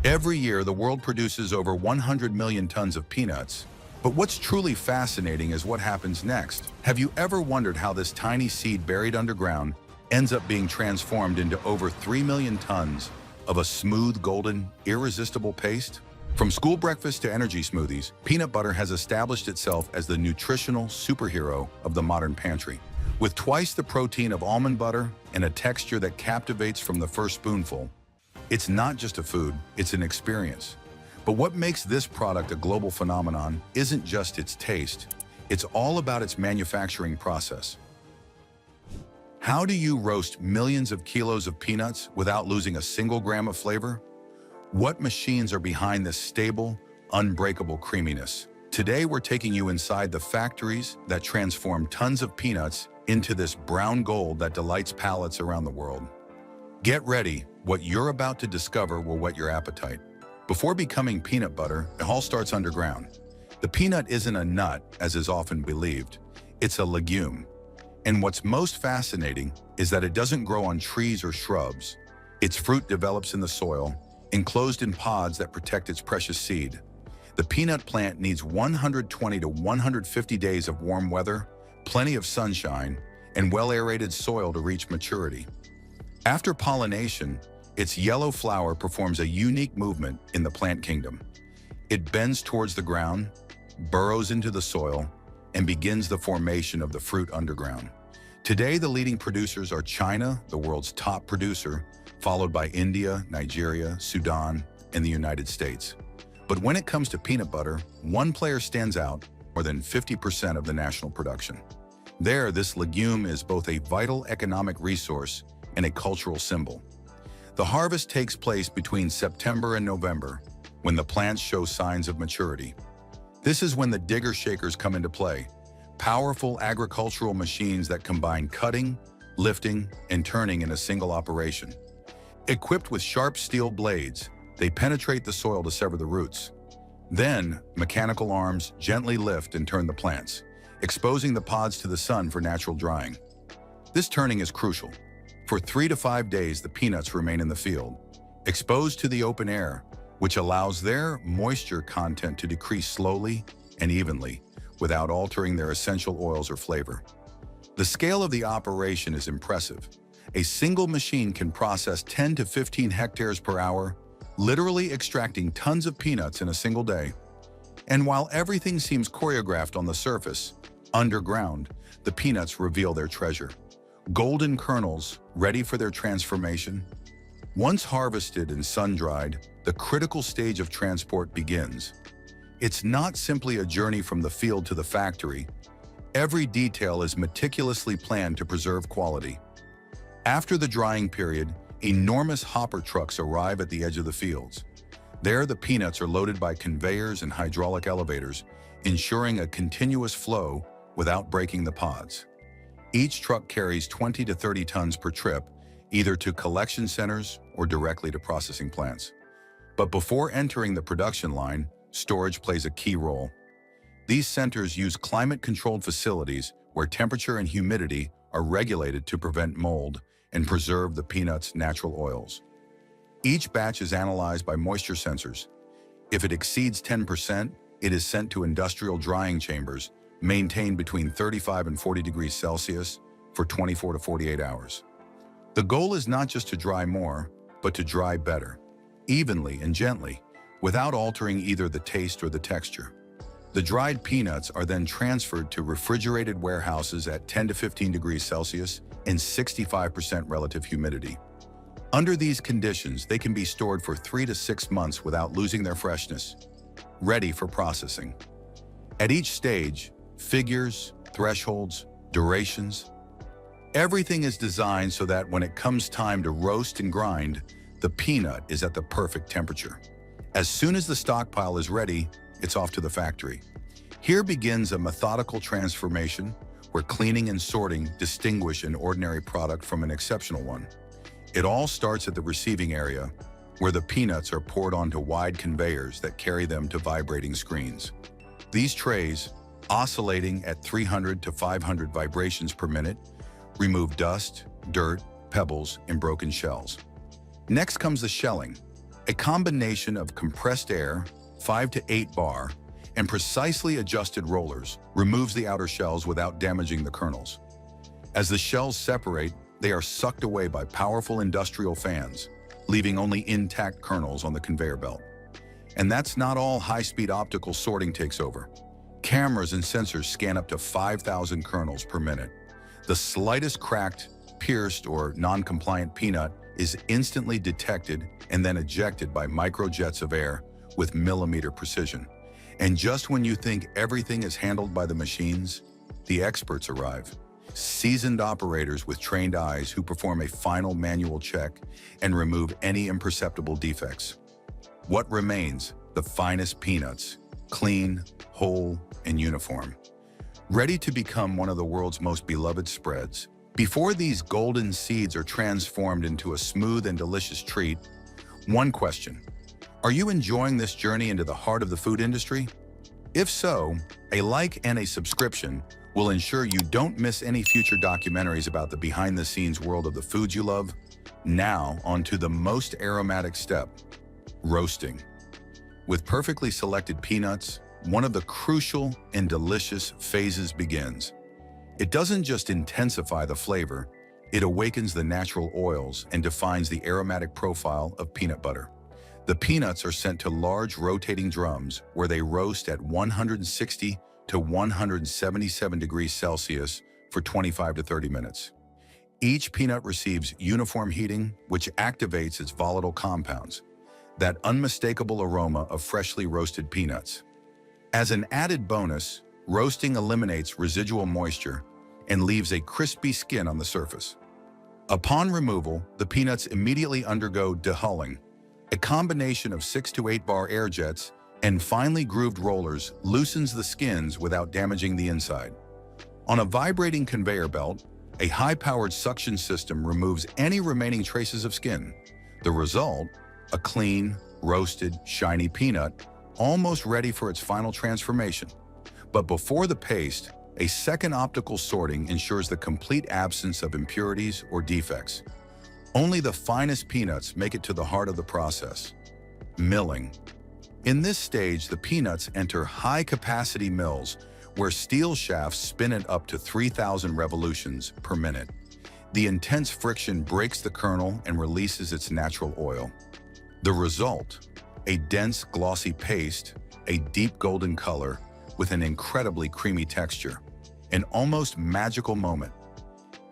Every year, the world produces over 100 million tons of peanuts. But what's truly fascinating is what happens next. Have you ever wondered how this tiny seed buried underground ends up being transformed into over 3 million tons of a smooth, golden, irresistible paste? From school breakfast to energy smoothies, peanut butter has established itself as the nutritional superhero of the modern pantry. With twice the protein of almond butter and a texture that captivates from the first spoonful, it's not just a food, it's an experience. But what makes this product a global phenomenon isn't just its taste, it's all about its manufacturing process. How do you roast millions of kilos of peanuts without losing a single gram of flavor? What machines are behind this stable, unbreakable creaminess? Today, we're taking you inside the factories that transform tons of peanuts into this brown gold that delights palates around the world. Get ready, what you're about to discover will whet your appetite. Before becoming peanut butter, it all starts underground. The peanut isn't a nut, as is often believed. It's a legume. And what's most fascinating is that it doesn't grow on trees or shrubs. Its fruit develops in the soil, enclosed in pods that protect its precious seed. The peanut plant needs 120 to 150 days of warm weather, plenty of sunshine, and well-aerated soil to reach maturity. After pollination, its yellow flower performs a unique movement in the plant kingdom. It bends towards the ground, burrows into the soil, and begins the formation of the fruit underground. Today, the leading producers are China, the world's top producer, followed by India, Nigeria, Sudan, and the United States. But when it comes to peanut butter, one player stands out: more than 50% of the national production. There, this legume is both a vital economic resource and a cultural symbol. The harvest takes place between September and November, when the plants show signs of maturity. This is when the digger shakers come into play, powerful agricultural machines that combine cutting, lifting, and turning in a single operation. Equipped with sharp steel blades, they penetrate the soil to sever the roots. Then, mechanical arms gently lift and turn the plants, exposing the pods to the sun for natural drying. This turning is crucial. For 3 to 5 days, the peanuts remain in the field, exposed to the open air, which allows their moisture content to decrease slowly and evenly, without altering their essential oils or flavor. The scale of the operation is impressive. A single machine can process 10 to 15 hectares per hour, literally extracting tons of peanuts in a single day. And while everything seems choreographed on the surface, underground, the peanuts reveal their treasure. Golden kernels, ready for their transformation. Once harvested and sun-dried, the critical stage of transport begins. It's not simply a journey from the field to the factory. Every detail is meticulously planned to preserve quality. After the drying period, enormous hopper trucks arrive at the edge of the fields. There, the peanuts are loaded by conveyors and hydraulic elevators, ensuring a continuous flow without breaking the pods. Each truck carries 20 to 30 tons per trip, either to collection centers or directly to processing plants. But before entering the production line, storage plays a key role. These centers use climate-controlled facilities where temperature and humidity are regulated to prevent mold and preserve the peanuts' natural oils. Each batch is analyzed by moisture sensors. If it exceeds 10%, it is sent to industrial drying chambers, maintained between 35 and 40 degrees Celsius for 24 to 48 hours. The goal is not just to dry more, but to dry better, evenly and gently, without altering either the taste or the texture. The dried peanuts are then transferred to refrigerated warehouses at 10 to 15 degrees Celsius and 65% relative humidity. Under these conditions, they can be stored for 3 to 6 months without losing their freshness, ready for processing. At each stage, figures, thresholds, durations, everything is designed so that when it comes time to roast and grind, the peanut is at the perfect temperature. As soon as the stockpile is ready, it's off to the factory. Here begins a methodical transformation where cleaning and sorting distinguish an ordinary product from an exceptional one. It all starts at the receiving area, where the peanuts are poured onto wide conveyors that carry them to vibrating screens. These trays, oscillating at 300 to 500 vibrations per minute, remove dust, dirt, pebbles, and broken shells. Next comes the shelling. A combination of compressed air, 5 to 8 bar, and precisely adjusted rollers removes the outer shells without damaging the kernels. As the shells separate, they are sucked away by powerful industrial fans, leaving only intact kernels on the conveyor belt. And that's not all. High-speed optical sorting takes over. Cameras and sensors scan up to 5,000 kernels per minute. The slightest cracked, pierced, or non-compliant peanut is instantly detected and then ejected by microjets of air with millimeter precision. And just when you think everything is handled by the machines, the experts arrive. Seasoned operators with trained eyes who perform a final manual check and remove any imperceptible defects. What remains? The finest peanuts, clean, whole, and uniform, ready to become one of the world's most beloved spreads. Before these golden seeds are transformed into a smooth and delicious treat, one question: are you enjoying this journey into the heart of the food industry? If so, a like and a subscription will ensure you don't miss any future documentaries about the behind-the-scenes world of the foods you love. Now, onto the most aromatic step: roasting. With perfectly selected peanuts, one of the crucial and delicious phases begins. It doesn't just intensify the flavor, it awakens the natural oils and defines the aromatic profile of peanut butter. The peanuts are sent to large rotating drums where they roast at 160 to 177 degrees Celsius for 25 to 30 minutes. Each peanut receives uniform heating, which activates its volatile compounds, that unmistakable aroma of freshly roasted peanuts. As an added bonus, roasting eliminates residual moisture and leaves a crispy skin on the surface. Upon removal, the peanuts immediately undergo dehulling. A combination of 6 to 8 bar air jets and finely grooved rollers loosens the skins without damaging the inside. On a vibrating conveyor belt, a high-powered suction system removes any remaining traces of skin. The result: a clean, roasted, shiny peanut, almost ready for its final transformation. But before the paste, a second optical sorting ensures the complete absence of impurities or defects. Only the finest peanuts make it to the heart of the process: milling. In this stage, the peanuts enter high-capacity mills where steel shafts spin at up to 3,000 revolutions per minute. The intense friction breaks the kernel and releases its natural oil. The result: a dense, glossy paste, a deep golden color with an incredibly creamy texture. An almost magical moment.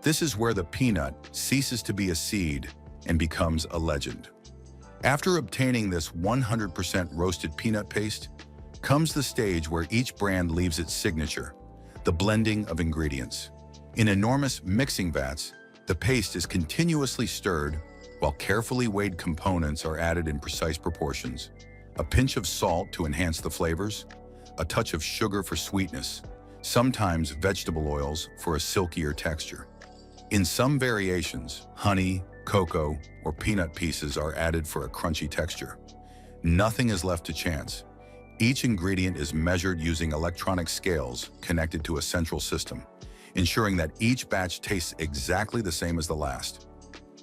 This is where the peanut ceases to be a seed and becomes a legend. After obtaining this 100% roasted peanut paste, comes the stage where each brand leaves its signature: the blending of ingredients. In enormous mixing vats, the paste is continuously stirred while carefully weighed components are added in precise proportions. A pinch of salt to enhance the flavors, a touch of sugar for sweetness, sometimes vegetable oils for a silkier texture. In some variations, honey, cocoa, or peanut pieces are added for a crunchy texture. Nothing is left to chance. Each ingredient is measured using electronic scales connected to a central system, ensuring that each batch tastes exactly the same as the last.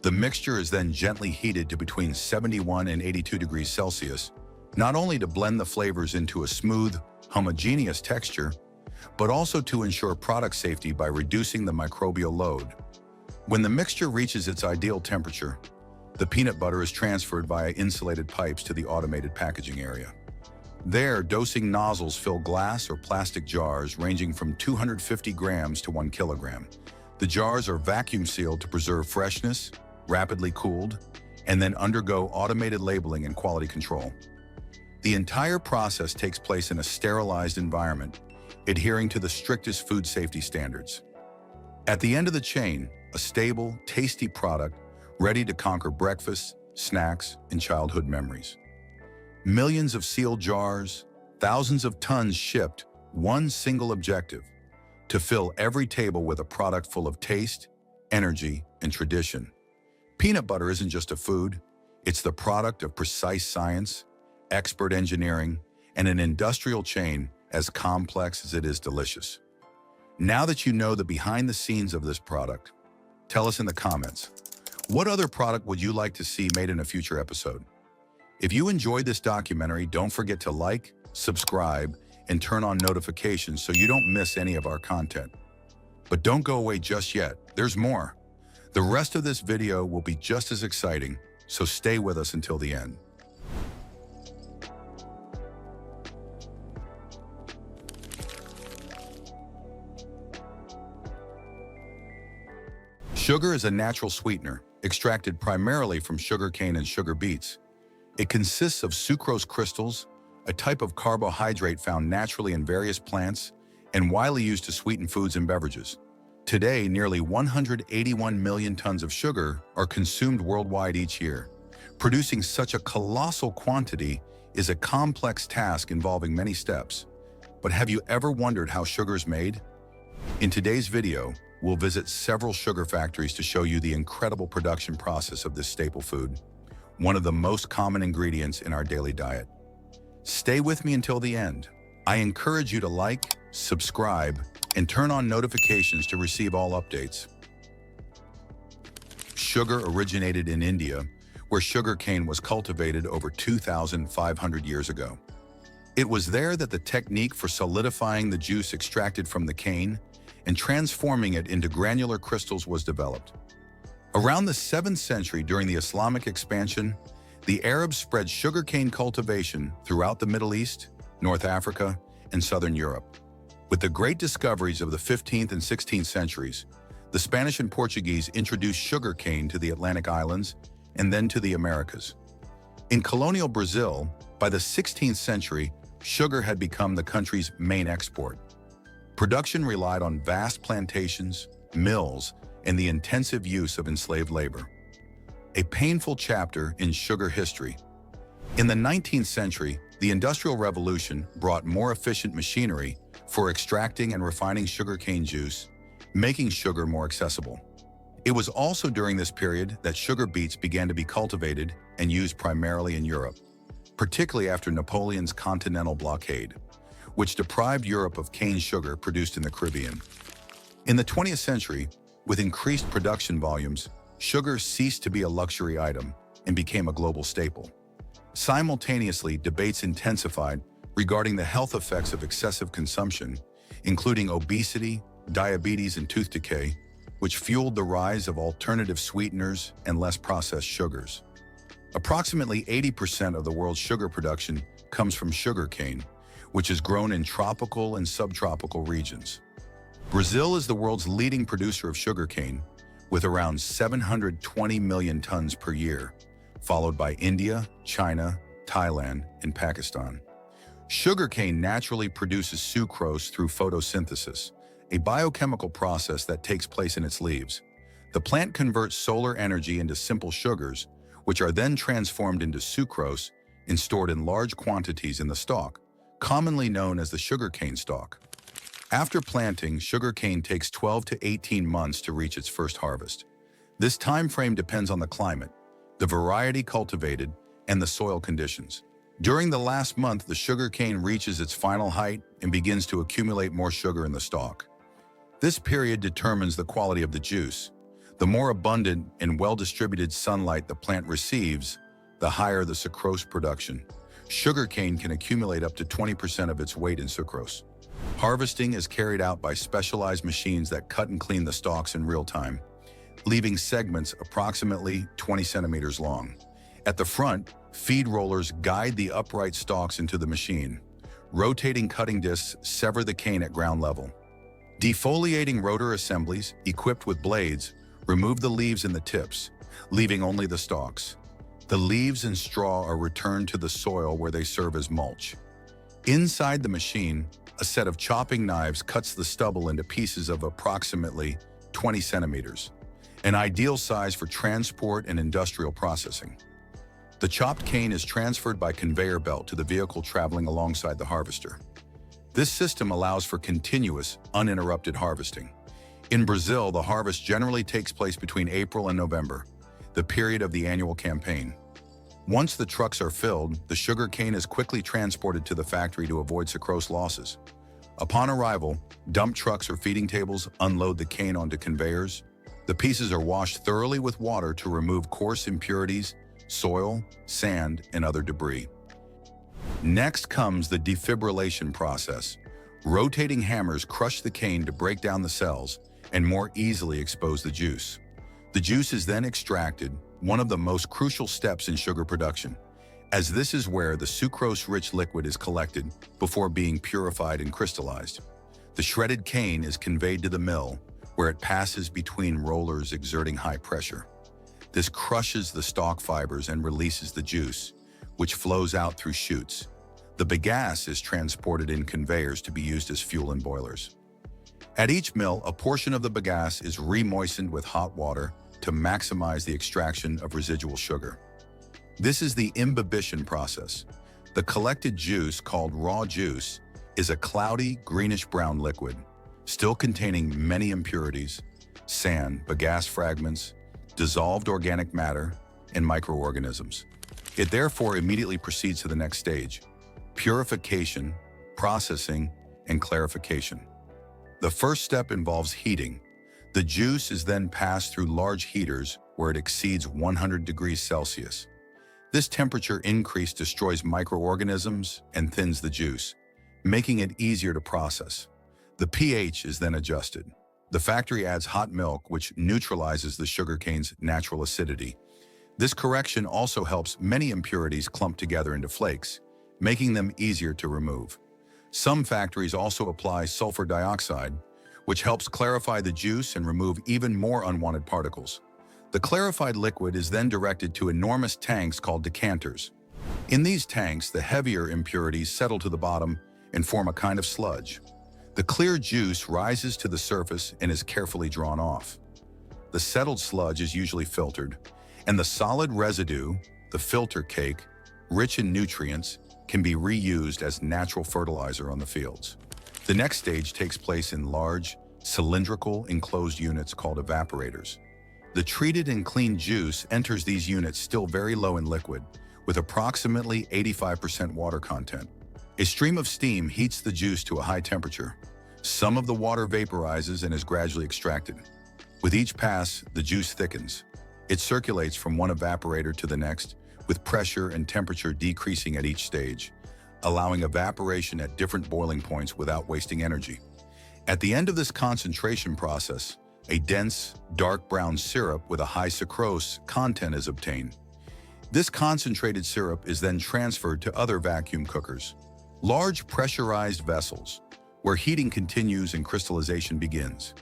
The mixture is then gently heated to between 71 and 82 degrees Celsius, not only to blend the flavors into a smooth, homogeneous texture, but also to ensure product safety by reducing the microbial load. When the mixture reaches its ideal temperature, the peanut butter is transferred via insulated pipes to the automated packaging area. There, dosing nozzles fill glass or plastic jars ranging from 250 grams to 1 kilogram. The jars are vacuum sealed to preserve freshness, rapidly cooled, and then undergo automated labeling and quality control. The entire process takes place in a sterilized environment, adhering to the strictest food safety standards. At the end of the chain, a stable, tasty product ready to conquer breakfast, snacks, and childhood memories. Millions of sealed jars, thousands of tons shipped, one single objective: to fill every table with a product full of taste, energy, and tradition. Peanut butter isn't just a food, it's the product of precise science, expert engineering, and an industrial chain as complex as it is delicious. Now that you know the behind the scenes of this product, tell us in the comments, what other product would you like to see made in a future episode? If you enjoyed this documentary, don't forget to like, subscribe, and turn on notifications so you don't miss any of our content. But don't go away just yet, there's more. The rest of this video will be just as exciting, so stay with us until the end. Sugar is a natural sweetener, extracted primarily from sugarcane and sugar beets. It consists of sucrose crystals, a type of carbohydrate found naturally in various plants and widely used to sweeten foods and beverages. Today, nearly 181 million tons of sugar are consumed worldwide each year. Producing such a colossal quantity is a complex task involving many steps. But have you ever wondered how sugar is made? In today's video, we'll visit several sugar factories to show you the incredible production process of this staple food, one of the most common ingredients in our daily diet. Stay with me until the end. I encourage you to like, subscribe, and turn on notifications to receive all updates. Sugar originated in India, where sugarcane was cultivated over 2,500 years ago. It was there that the technique for solidifying the juice extracted from the cane and transforming it into granular crystals was developed. Around the 7th century, during the Islamic expansion, the Arabs spread sugarcane cultivation throughout the Middle East, North Africa, and Southern Europe. With the great discoveries of the 15th and 16th centuries, the Spanish and Portuguese introduced sugarcane to the Atlantic Islands and then to the Americas. In colonial Brazil, by the 16th century, sugar had become the country's main export. Production relied on vast plantations, mills, and the intensive use of enslaved labor. A painful chapter in sugar history. In the 19th century, the Industrial Revolution brought more efficient machinery for extracting and refining sugarcane juice, making sugar more accessible. It was also during this period that sugar beets began to be cultivated and used primarily in Europe, particularly after Napoleon's continental blockade, which deprived Europe of cane sugar produced in the Caribbean. In the 20th century, with increased production volumes, sugar ceased to be a luxury item and became a global staple. Simultaneously, debates intensified regarding the health effects of excessive consumption, including obesity, diabetes, and tooth decay, which fueled the rise of alternative sweeteners and less processed sugars. Approximately 80% of the world's sugar production comes from sugarcane, which is grown in tropical and subtropical regions. Brazil is the world's leading producer of sugarcane, with around 720 million tons per year, followed by India, China, Thailand, and Pakistan. Sugarcane naturally produces sucrose through photosynthesis, a biochemical process that takes place in its leaves. The plant converts solar energy into simple sugars, which are then transformed into sucrose and stored in large quantities in the stalk, commonly known as the sugarcane stalk. After planting, sugarcane takes 12 to 18 months to reach its first harvest. This time frame depends on the climate, the variety cultivated, and the soil conditions. During the last month, the sugarcane reaches its final height and begins to accumulate more sugar in the stalk. This period determines the quality of the juice. The more abundant and well-distributed sunlight the plant receives, the higher the sucrose production. Sugarcane can accumulate up to 20% of its weight in sucrose. Harvesting is carried out by specialized machines that cut and clean the stalks in real time, leaving segments approximately 20 centimeters long. At the front, feed rollers guide the upright stalks into the machine. Rotating cutting discs sever the cane at ground level. Defoliating rotor assemblies, equipped with blades, remove the leaves and the tips, leaving only the stalks. The leaves and straw are returned to the soil where they serve as mulch. Inside the machine, a set of chopping knives cuts the stubble into pieces of approximately 20 centimeters, an ideal size for transport and industrial processing. The chopped cane is transferred by conveyor belt to the vehicle traveling alongside the harvester. This system allows for continuous, uninterrupted harvesting. In Brazil, the harvest generally takes place between April and November, the period of the annual campaign. Once the trucks are filled, the sugar cane is quickly transported to the factory to avoid sucrose losses. Upon arrival, dump trucks or feeding tables unload the cane onto conveyors. The pieces are washed thoroughly with water to remove coarse impurities, soil, sand, and other debris. Next comes the defibrillation process. Rotating hammers crush the cane to break down the cells and more easily expose the juice. The juice is then extracted, one of the most crucial steps in sugar production, as this is where the sucrose-rich liquid is collected before being purified and crystallized. The shredded cane is conveyed to the mill, where it passes between rollers exerting high pressure. This crushes the stalk fibers and releases the juice, which flows out through chutes. The bagasse is transported in conveyors to be used as fuel in boilers. At each mill, a portion of the bagasse is re-moistened with hot water to maximize the extraction of residual sugar. This is the imbibition process. The collected juice, called raw juice, is a cloudy, greenish-brown liquid, still containing many impurities, sand, bagasse fragments, dissolved organic matter, and microorganisms. It therefore immediately proceeds to the next stage: purification, processing, and clarification. The first step involves heating. The juice is then passed through large heaters where it exceeds 100 degrees Celsius. This temperature increase destroys microorganisms and thins the juice, making it easier to process. The pH is then adjusted. The factory adds hot milk, which neutralizes the sugarcane's natural acidity. This correction also helps many impurities clump together into flakes, making them easier to remove. Some factories also apply sulfur dioxide, which helps clarify the juice and remove even more unwanted particles. The clarified liquid is then directed to enormous tanks called decanters. In these tanks, the heavier impurities settle to the bottom and form a kind of sludge. The clear juice rises to the surface and is carefully drawn off. The settled sludge is usually filtered, and the solid residue, the filter cake, rich in nutrients, can be reused as natural fertilizer on the fields. The next stage takes place in large, cylindrical, enclosed units called evaporators. The treated and clean juice enters these units still very low in liquid, with approximately 85% water content. A stream of steam heats the juice to a high temperature. Some of the water vaporizes and is gradually extracted. With each pass, the juice thickens. It circulates from one evaporator to the next, with pressure and temperature decreasing at each stage, allowing evaporation at different boiling points without wasting energy. At the end of this concentration process, a dense, dark brown syrup with a high sucrose content is obtained. This concentrated syrup is then transferred to other vacuum cookers, large pressurized vessels, where heating continues and crystallization begins.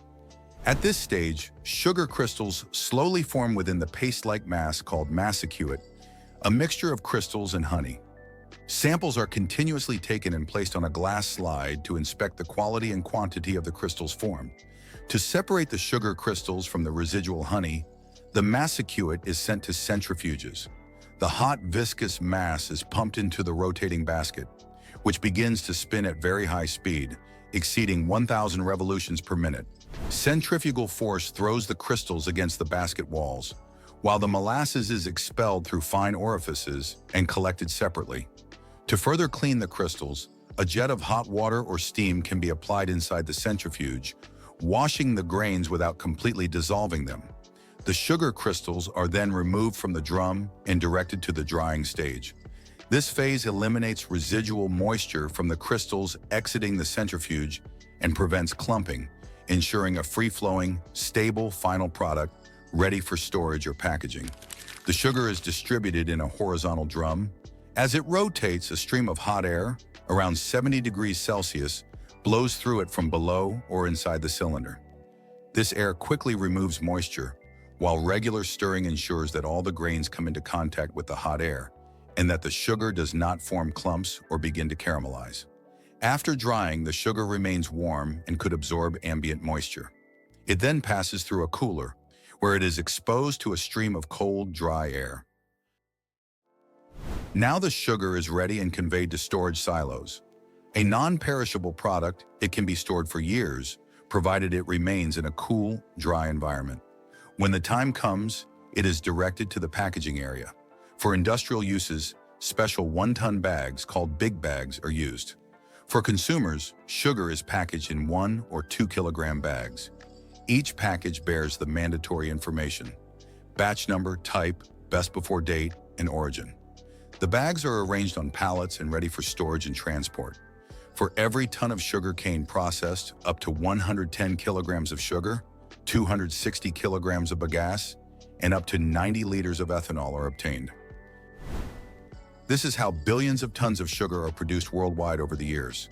At this stage, sugar crystals slowly form within the paste-like mass called massicute, a mixture of crystals and honey. Samples are continuously taken and placed on a glass slide to inspect the quality and quantity of the crystals formed. To separate the sugar crystals from the residual honey, the massicute is sent to centrifuges. The hot, viscous mass is pumped into the rotating basket, which begins to spin at very high speed, exceeding 1,000 revolutions per minute. Centrifugal force throws the crystals against the basket walls, while the molasses is expelled through fine orifices and collected separately. To further clean the crystals, a jet of hot water or steam can be applied inside the centrifuge, washing the grains without completely dissolving them. The sugar crystals are then removed from the drum and directed to the drying stage. This phase eliminates residual moisture from the crystals exiting the centrifuge and prevents clumping, ensuring a free-flowing, stable final product ready for storage or packaging. The sugar is distributed in a horizontal drum. As it rotates, a stream of hot air, around 70 degrees Celsius, blows through it from below or inside the cylinder. This air quickly removes moisture, while regular stirring ensures that all the grains come into contact with the hot air and that the sugar does not form clumps or begin to caramelize. After drying, the sugar remains warm and could absorb ambient moisture. It then passes through a cooler, where it is exposed to a stream of cold, dry air. Now the sugar is ready and conveyed to storage silos. A non-perishable product, it can be stored for years, provided it remains in a cool, dry environment. When the time comes, it is directed to the packaging area. For industrial uses, special 1-ton bags called big bags are used. For consumers, sugar is packaged in 1 or 2 kilogram bags. Each package bears the mandatory information: batch number, type, best before date, and origin. The bags are arranged on pallets and ready for storage and transport. For every ton of sugar cane processed, up to 110 kilograms of sugar, 260 kilograms of bagasse, and up to 90 liters of ethanol are obtained. This is how billions of tons of sugar are produced worldwide over the years.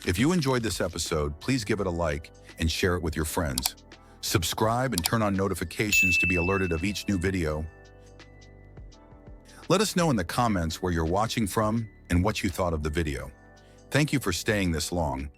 If you enjoyed this episode, please give it a like and share it with your friends. Subscribe and turn on notifications to be alerted of each new video. Let us know in the comments where you're watching from and what you thought of the video. Thank you for staying this long.